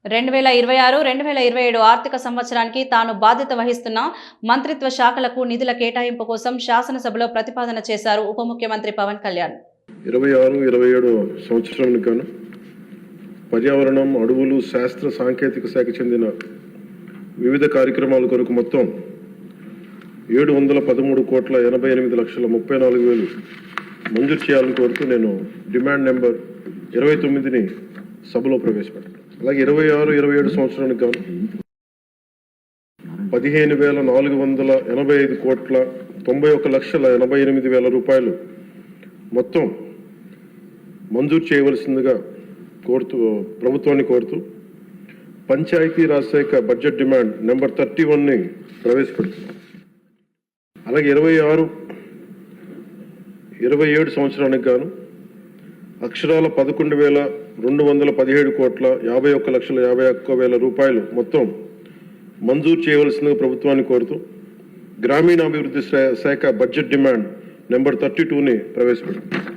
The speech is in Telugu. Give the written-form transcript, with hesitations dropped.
2026-2027 ఆర్థిక సంవత్సరానికి తాను బాధ్యత వహిస్తున్న మంత్రిత్వ శాఖలకు నిధుల కేటాయింపు కోసం శాసనసభలో ప్రతిపాదన చేశారు ఉప ముఖ్యమంత్రి పవన్ కళ్యాణ్. 26-27 సంవత్సరానికి గాను పర్యావరణం, అడవులు, శాస్త్ర సాంకేతిక శాఖ చెందిన వివిధ కార్యక్రమాల కొరకు మొత్తం 713,88,34,000 మంజూరు చేయాలని కోరుతూ నేను డిమాండ్ నెంబర్ 29ని సభలో ప్రవేశపెట్టాను. అలాగే 26-27 సంవత్సరానికి గాను 15,485,91,88,000 రూపాయలు మొత్తం మంజూరు చేయవలసిందిగా ప్రభుత్వాన్ని కోరుతూ పంచాయతీ రాజ్ శాఖ బడ్జెట్ డిమాండ్ నెంబర్ 31ని ప్రవేశపెడుతున్నాం. అలాగే 26-27 సంవత్సరానికి గాను అక్షరాల 11,217,51,51,51,000 రూపాయలు మొత్తం మంజూరు చేయవలసిందిగా ప్రభుత్వాన్ని కోరుతూ గ్రామీణాభివృద్ధి శాఖ బడ్జెట్ డిమాండ్ నెంబర్ 32ని ప్రవేశపెడుతున్నాం.